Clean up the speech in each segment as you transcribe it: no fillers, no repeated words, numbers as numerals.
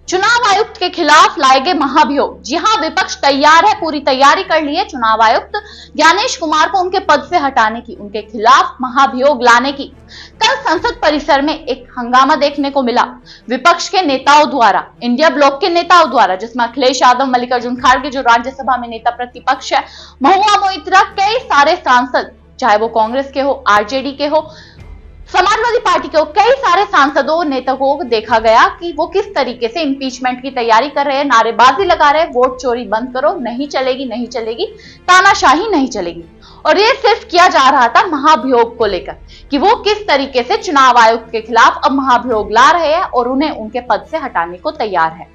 चुनाव आयुक्त के खिलाफ लाए गए महाभियोग। जी हां, विपक्ष तैयार है, पूरी तैयारी कर ली है चुनाव आयुक्त ज्ञानेश कुमार को उनके पद से हटाने की, उनके खिलाफ महाभियोग लाने की। कल संसद परिसर में एक हंगामा देखने को मिला विपक्ष के नेताओं द्वारा, इंडिया ब्लॉक के नेताओं द्वारा, जिसमें अखिलेश यादव, मल्लिकार्जुन खड़गे जो राज्यसभा में नेता प्रतिपक्ष है, महुआ मोइत्रा, कई सारे सांसद, चाहे वो कांग्रेस के हो, आरजेडी के हो, समाजवादी पार्टी के कई सारे सांसदों नेताओं को देखा गया कि वो किस तरीके से इंपीचमेंट की तैयारी कर रहे हैं, नारेबाजी लगा रहे हैं, वोट चोरी बंद करो, नहीं चलेगी, नहीं चलेगी, तानाशाही नहीं चलेगी। और ये सिर्फ किया जा रहा था महाभियोग को लेकर कि वो किस तरीके से चुनाव आयुक्त के खिलाफ अब महाभियोग ला रहे हैं और उन्हें उनके पद से हटाने को तैयार है।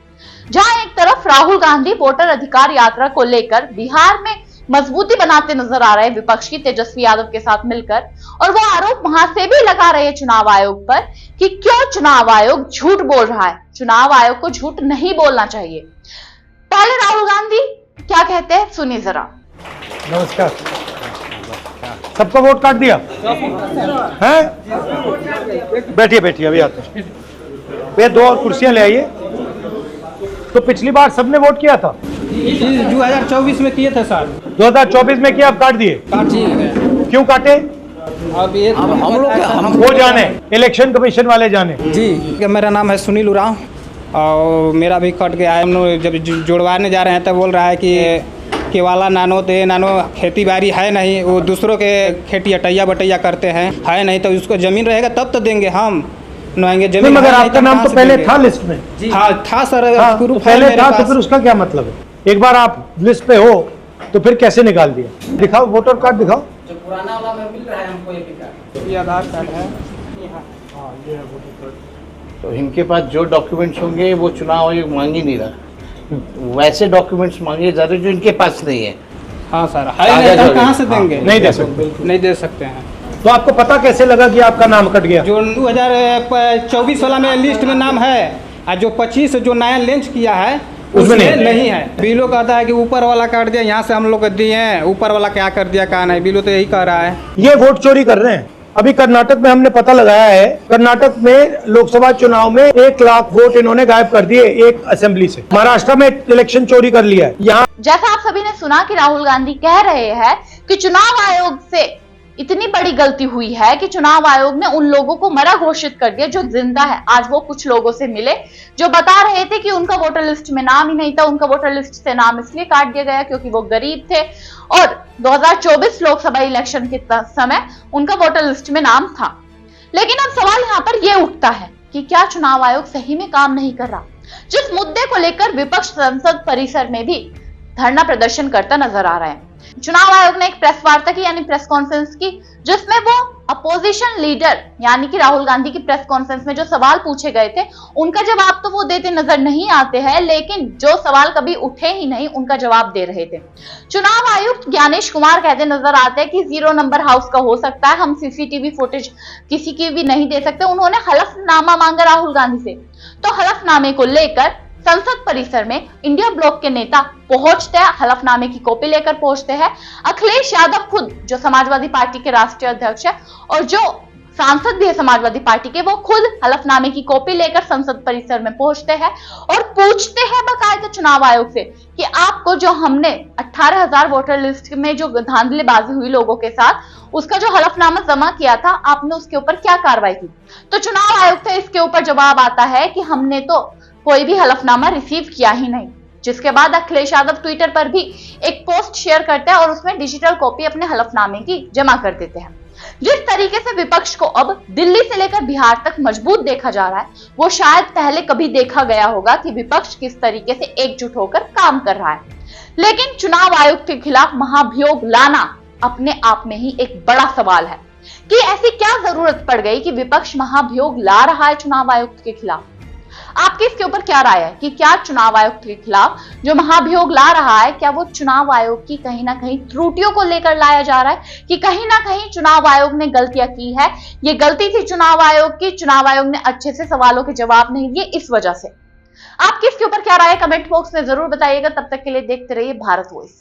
जहां एक तरफ राहुल गांधी वोटर अधिकार यात्रा को लेकर बिहार में मजबूती बनाते नजर आ रहे हैं विपक्ष की तेजस्वी यादव के साथ मिलकर, और वो आरोप वहां से भी लगा रहे हैं चुनाव आयोग पर कि क्यों चुनाव आयोग झूठ बोल रहा है, चुनाव आयोग को झूठ नहीं बोलना चाहिए। पहले राहुल गांधी क्या कहते हैं सुनिए जरा। नमस्कार। सबका वोट काट दिया है? बैठिए बैठिए, अभी आते हैं। भैया 2 और कुर्सियां ले आइए। तो पिछली बार सबने वोट किया था? 2024 में किए थे सर। 2024 में किया, अब काट दिए? काट दिए। क्यों काटे? अब हम लोग वो जाने, इलेक्शन कमीशन वाले जाने। जी, मेरा नाम है सुनील उरांव और मेरा भी कट गया है। हम लोग जब जुड़वाने जा रहे हैं तब बोल रहा है कि केवाला नानो ते नानो खेती बाड़ी है नहीं, वो दूसरों के खेती अटैया बटैया करते हैं, है नहीं, तो उसको जमीन रहेगा तब तो देंगे हम नुआएंगे जमीन। मगर आपका नाम तो पहले था लिस्ट में। हाँ था सर। हाँ, तो पहले था तो फिर उसका क्या मतलब है? एक बार आप लिस्ट पे हो तो फिर कैसे निकाल दिया? दिखाओ वोटर कार्ड, दिखाओ। जो पुराना वाला में मिल रहा है हमको ये आधार कार्ड है। हाँ, ये है वोटर कार्ड। तो इनके पास जो डॉक्यूमेंट्स होंगे वो चुनाव आयोग मांग ही नहीं रहा, वैसे डॉक्यूमेंट्स मांगे जा रहे जो इनके पास नहीं है। हाँ सर, है नहीं तो कहाँ से देंगे? नहीं दे सकते, नहीं दे सकते हैं। तो आपको पता कैसे लगा कि आपका नाम कट गया? जो 2024 वाला में लिस्ट में नाम है और जो 25 जो नया लॉन्च किया है उसमें नहीं है। बीलो कहता है कि ऊपर वाला काट दिया, यहाँ से हम लोग दिए हैं, ऊपर वाला क्या कर दिया कहा नहीं, बीलो तो यही कह रहा है। ये वोट चोरी कर रहे हैं। अभी कर्नाटक में हमने पता लगाया है, कर्नाटक में लोकसभा चुनाव में 1 लाख वोट इन्होंने गायब कर दिए एक असेंबली से। महाराष्ट्र में इलेक्शन चोरी कर लिया है। यहाँ जैसा आप सभी ने सुना कि राहुल गांधी कह रहे हैं कि चुनाव आयोग से इतनी बड़ी गलती हुई है कि चुनाव आयोग ने उन लोगों को मरा घोषित कर दिया जो जिंदा है। आज वो कुछ लोगों से मिले जो बता रहे थे कि उनका वोटर लिस्ट में नाम ही नहीं था, उनका वोटर लिस्ट से नाम इसलिए काट दिया गया क्योंकि वो गरीब थे और 2024 लोकसभा इलेक्शन के समय उनका वोटर लिस्ट में नाम था। लेकिन अब सवाल यहाँ पर यह उठता है कि क्या चुनाव आयोग सही में काम नहीं कर रहा? जिस मुद्दे को लेकर विपक्ष संसद परिसर में भी धरना प्रदर्शन करता नजर आ रहा है। चुनाव आयोग ने एक प्रेस वार्ता की यानी प्रेस कॉन्फ्रेंस की, जिसमें वो अपोजिशन लीडर यानी कि राहुल गांधी की प्रेस कॉन्फ्रेंस में जो सवाल पूछे गए थे उनका जवाब तो वो देते नजर नहीं आते हैं, लेकिन जो सवाल कभी उठे ही नहीं उनका जवाब दे रहे थे। चुनाव आयुक्त ज्ञानेश कुमार कहते नजर आते हैं कि 0 नंबर हाउस का हो सकता है, हम सीसीटीवी फुटेज किसी की भी नहीं दे सकते। उन्होंने हलफनामा मांगा राहुल गांधी से, तो हलफनामे को लेकर संसद परिसर में इंडिया ब्लॉक के नेता पहुंचते हैं, हलफनामे की कॉपी लेकर पहुंचते हैं। अखिलेश यादव खुद जो समाजवादी पार्टी के राष्ट्रीय अध्यक्ष है और जो सांसद भी है समाजवादी पार्टी के, वो खुद हलफनामे की कॉपी लेकर संसद परिसर में पहुंचते हैं और पूछते हैं बाकायदा चुनाव आयोग से कि आपको जो हमने 18,000 वोटर लिस्ट में जो धांधलीबाजी हुई लोगों के साथ, उसका जो हलफनामा जमा किया था, आपने उसके ऊपर क्या कार्रवाई की? तो चुनाव आयोग से इसके ऊपर जवाब आता है कि हमने तो कोई भी हलफनामा रिसीव किया ही नहीं। जिसके बाद अखिलेश यादव ट्विटर पर भी एक पोस्ट शेयर करते हैं और उसमें डिजिटल कॉपी अपने हलफनामे की जमा कर देते हैं। जिस तरीके से विपक्ष को अब दिल्ली से लेकर बिहार तक मजबूत देखा जा रहा है, वो शायद पहले कभी देखा गया होगा कि विपक्ष किस तरीके से एकजुट होकर काम कर रहा है। लेकिन चुनाव आयोग के खिलाफ महाभियोग लाना अपने आप में ही एक बड़ा सवाल है कि ऐसी क्या जरूरत पड़ गई कि विपक्ष महाभियोग ला रहा है चुनाव आयुक्त के खिलाफ। आपकी इसके ऊपर क्या राय है कि क्या चुनाव आयोग के खिलाफ जो महाभियोग ला रहा है, क्या वो चुनाव आयोग की कहीं ना कहीं त्रुटियों को लेकर लाया जा रहा है कि कहीं ना कहीं चुनाव आयोग ने गलतियां की है, ये गलती थी चुनाव आयोग की, चुनाव आयोग ने अच्छे से सवालों के जवाब नहीं दिए इस वजह से? आपकी इसके ऊपर क्या राय है कमेंट बॉक्स में जरूर बताइएगा। तब तक के लिए देखते रहिए भारत वॉइस।